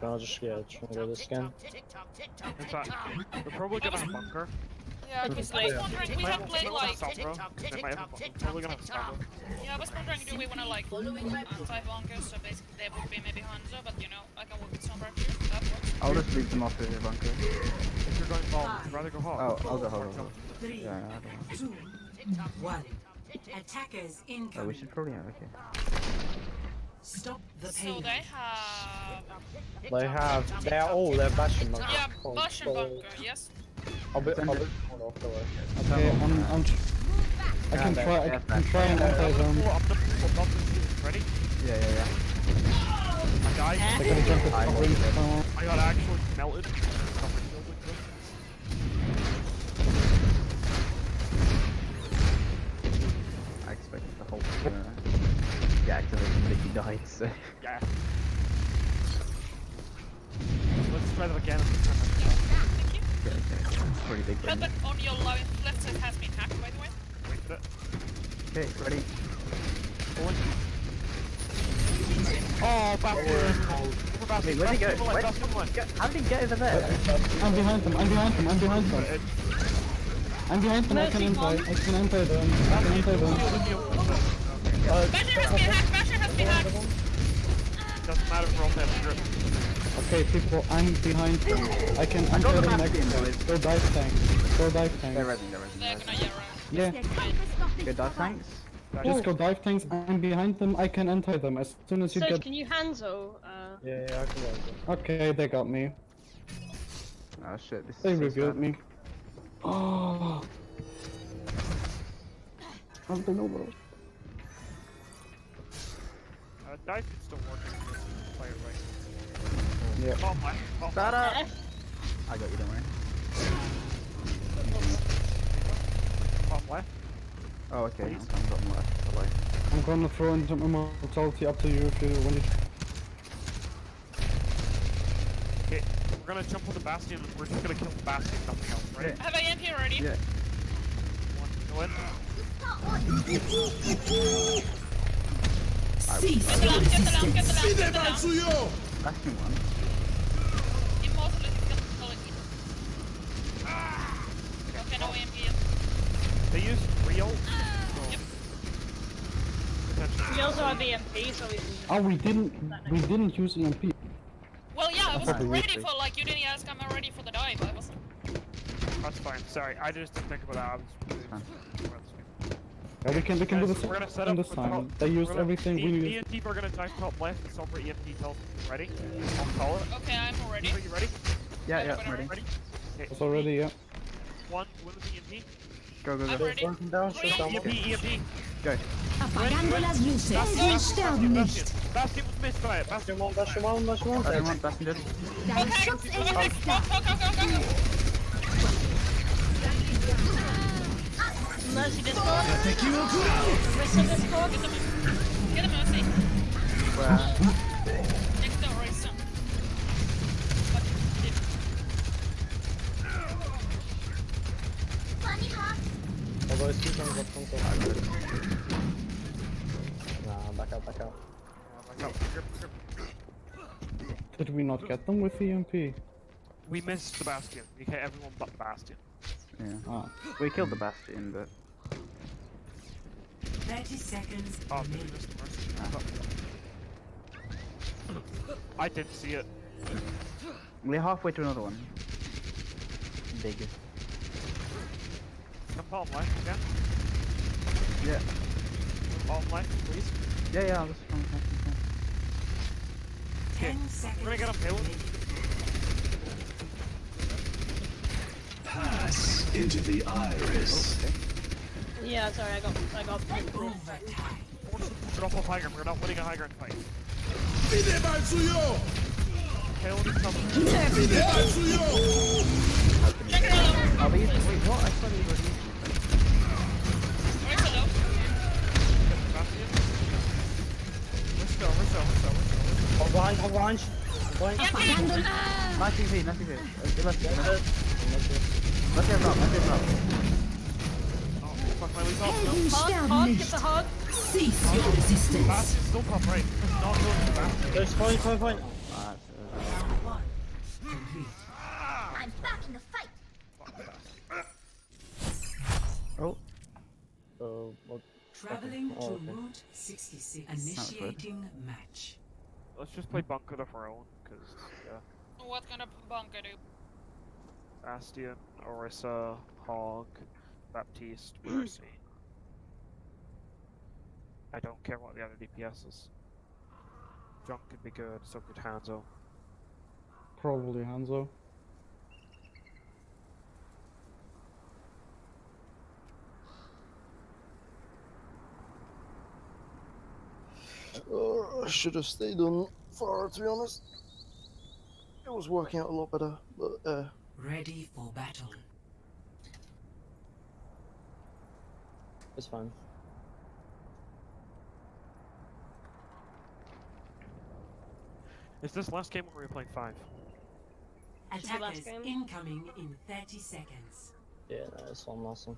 I'll just try to go this again. In fact, we're probably gonna have bunker. Yeah, I was wondering, we have played like... They might have probably gonna have Sombra. Yeah, I was wondering, do we wanna like anti bunkers, so basically they would be maybe Hanzo, but you know, I can work with Sombra too, that works. I'll just leave them off with your bunker. If you're going bomb, would you rather go hog? Oh, I'll go hog. Yeah, I don't know. 2, 1. Attackers incoming. Oh, we should probably have, okay. Stop the So payload. they have... They're bashing bunker. Yeah, Bush and bunker, yes. I'll be off the way. Okay, I can try and anti them. Ready? Yeah. I died. They're gonna jump at the ring. I got actually melted. I expected the whole get activated if he died, so... Yeah. Let's try that again. Thank you. Okay. Pretty big brain. Helmet on your left side has been hacked, by the way. Wait for it. Okay, ready? Oh, bastard! Wait, where'd he go? How did he get over there? I'm behind them, I'm behind them. I can anti them. Basher has been hacked! Doesn't matter if we're all playing script. Okay, people, I'm behind them. I can anti them next time. Go dive tank. They're ready. They're gonna get around. Yeah, Good dive tanks? just go dive tanks. I'm behind them. I can anti them as soon as you So get. can you Hanzo? Yeah, I can go. Okay, they got me. Oh shit, this They is so revealed sad. me. Oh. I don't know, bro. Dive can still work if you play it right. Yeah. Bomb left. Bomb Shut left. up! I got you, don't worry. Bomb left. Oh, okay, I'm bottom left. Hello. I'm gonna throw in some immortality up to you if you want it. Okay, we're gonna jump on the bastion and we're just gonna kill the bastion, nothing else, right? I have AMP already. Yeah. Go in. Cease Get the lamp, get the lamp, get the lamp, get the lamp. Bastion one. Immortal is killing me. Okay, no AMP yet. They use real. Yep. We also have EMP, so we can... Oh, we didn't use EMP. Well, yeah, I wasn't Okay. ready for, like, you didn't ask, I'm ready for the dive, I wasn't. That's fine. Sorry, I just didn't think about that. I was Yeah, we can do Guys, this we're gonna set in up this with time. top- They used we're gonna- everything we Me needed. and Deep are gonna dive top left and Sombra EMP tells ready. I'll call it. Okay, I'm ready. Are you ready? Yeah, Whatever. I'm ready. Ready? Okay. It's already, yeah. One with the EMP. Go. I'm ready. Down, Three. EMP. Go. Apagando las luces. Bastion, Sterben nicht. Bastion was missed by it. Bastion. Bastion one. Bastion one, Bastion dead. Dein Okay, Schutzengel okay, ist go, da. go. Mercy Discord. Rissa Discord. Get a mercy. Where? Next door, right some. Although it's 2 times up front. Nah, back out. Did we not get them with EMP? We missed the Bastion. We hit everyone but the Bastion. Yeah. Ah. We killed the Bastion, but... 30 seconds. Oh, did we miss the Mercy? I didn't see it. We're halfway to another one. Big. Come bomb left, yeah? Yeah. Bomb left, please. Yeah, I'll just come. 10 We're seconds. gonna get him killed. Pass into the iris. Okay. Yeah, sorry, I got Overtime. Force them to drop off high ground. We're not winning a high ground fight. Kill each other. Are these? Wait, what? I thought these were these. Where's the low? Bastion. We're still. Behind. Apagando. Nice TV. Let's have up. Oh, fuck my lead off. Helden sterben hug, get nicht. the hug. Cease your resistance. Bastion's still top right. Not going to Bastion. There's point. Ah, complete. I'm back in the fight. Oh, What? Traveling to Oh, okay. Route 66. Initiating match. Let's just play bunker of our own, because, yeah. What kind of bunker do you? Bastion, Orisa, Hog, Baptiste, Mercy. I don't care what the other DPS is. Junk could be good, so could Hanzo. Probably Hanzo. I should have stayed on far, to be honest. It was working out a lot better, but Ready for battle. It's fine. Is this last game or were we playing 5? Is it the last Attackers game? incoming in 30 seconds. Yeah, no, it's one last one.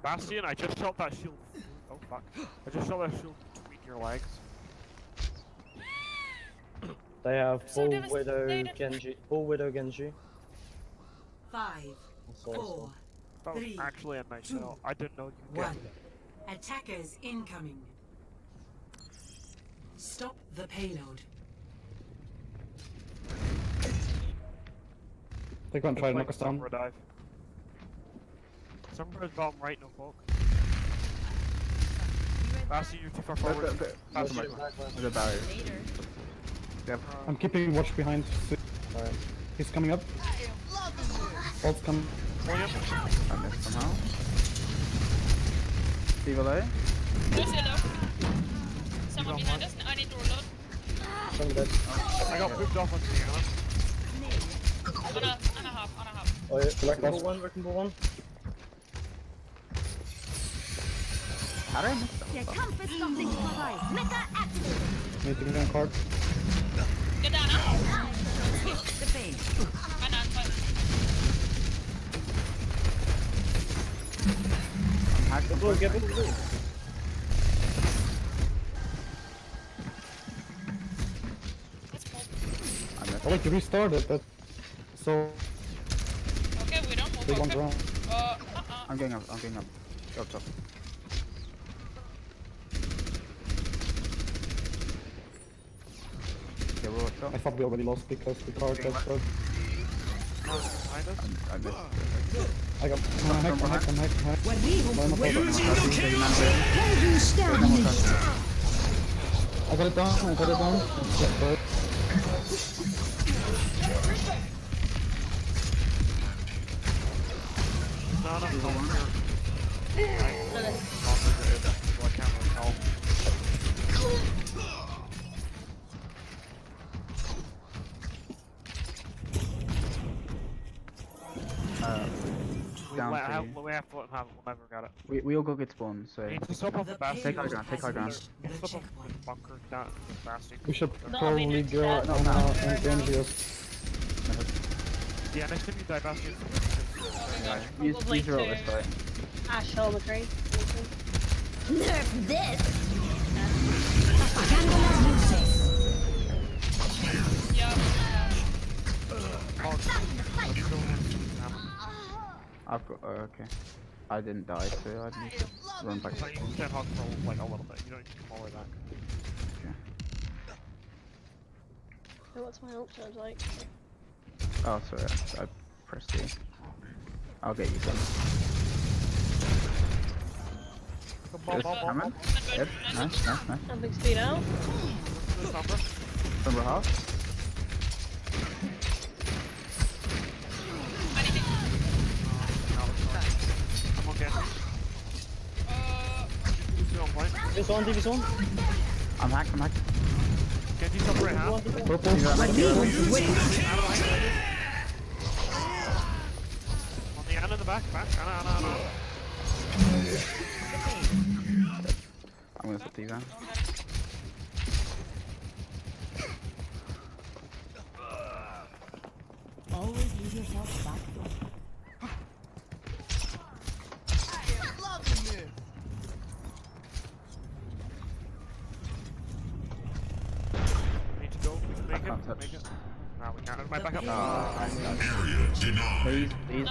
Bastion, I just shot that shield. Oh fuck. I just shot that shield between your legs. They have So full Widow devastated. Genji. Full Widow Genji. 5, That's all it's 4, That was 3, actually a nice 2, shot. I didn't know you could 1. get it. Attackers incoming. Stop the payload. They're gonna try to knock us down. Sombra dive. Sombra's bottom right, no poke. Bastion, you're too far forward. Bastion. there's a barrier. Yep. I'm keeping watch behind. Alright. He's coming up. Ult's coming. I missed somehow. Steve alive? There's yellow. Someone behind us. I need to reload. Some dead. I got pooped off on Tiana. On a half. Oh yeah, Wrecking Ball 1, Wrecking Ball 1. How did I miss that? Der Kampf ist noch nicht vorbei. Mecha activated. Need to get on card. Get down, huh? The pain. Einer Anfall. I'm hacked. Blue, get blue. Let's move. I missed. Oh wait, you restarted that. So Okay, we don't move. they won't Okay. run. I'm going up. I'm going up. Go top. Okay, we're all top. I thought we already lost because the card got started. Behind us. I missed. I got I'm hacked. I got it down. Just bird. No, no, no. I can't really tell. Down We to have you. to let him have it. We'll never get it. We all go get spawned, so. We need to stop off the Bastion. Take high ground, take high ground. We need to stop off the bunker down to the Bastion. We should No, probably I mean, it's go bad. and Genji us. Yeah, next time you die Bastion. Use Probably your ult to- this fight. Ash Hill McCree. Nerf this. Yeah. I've got. Okay. I didn't die, so I need to run back. But you can hug for like a little bit. You don't need to come all the way back. So what's my ult sound like? Oh, sorry. I pressed E. I'll get you some. Good, Hammond. Good. Nice. And big speed out. Number half. I need to. I'm okay. Two on point. This one. I'm hacked. Genji's up right half. Purple. He's right here. On the end in the back. Anna. I'm gonna put these on. Always leave yourself back. Can't touch. Make it. No, we can't. Back up. Area denied. He's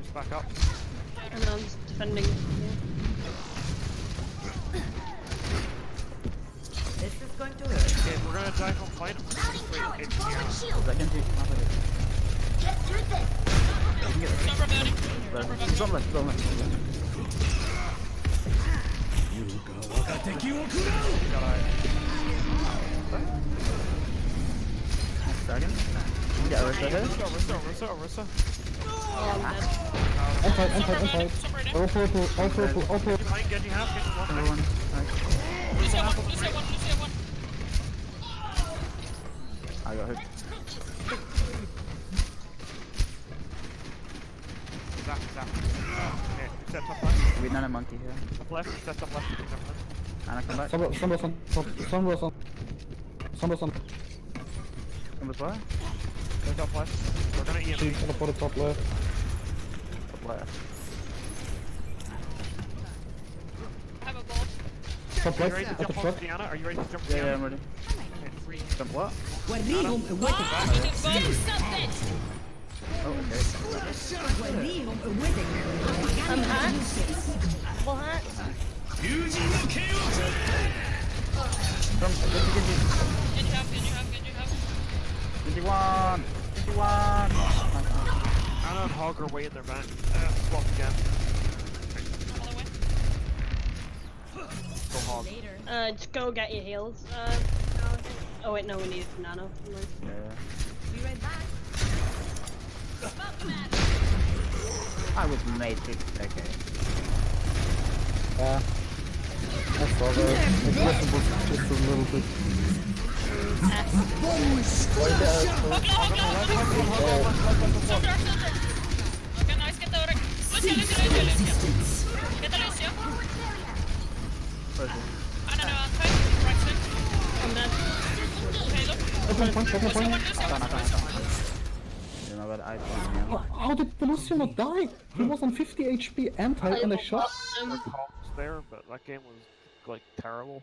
Just back up. I know, I'm just defending. Yeah. This is going to hurt. Okay, we're gonna dive on point. Mounting tower to lower It's shield. That Genji. Get through this. Sombra building. He's on left, he's on left. Dragon. Yeah, Orisa. Oh, I'm dead. Inside. Sombra ready. All purple. Behind Genji half, Genji one. Number one. Nice. Lucio 1. I got hooked. Zap. Okay, set top left. We none a monkey here. Top left, set top left. Anna, come back. Sombra's on. Number fire. Go top left. We're gonna EMP. She's teleported top left. Top left. I have a bolt. Top Are you left, ready to at the jump on truck. Diana? Are you ready to jump Yeah, Diana? I'm ready. Jump what? وريهم قوتك. Oh, okay. وريهم قوتك. I'm hacked. Double hack. From Genji. Genji half. Genji one. Anna and Hog are way in their back. Swap again. All the way. Go Hog. Just go get your heals. Oh wait, no, we need nano. Never mind. Yeah. Be right back. I was made to. Okay. Yeah. I saw that. Accessible just a little bit. Sombra. Okay, nice. Get the Oric. Lucio. Get the Lucio. Where's it? No, I'm tight. Right side. I'm dead. Halo. Second point. Lucio 1. You know what I thought. How did the Lucio not die? He was on 50 HP and tight and I shot. There, but that game was like terrible.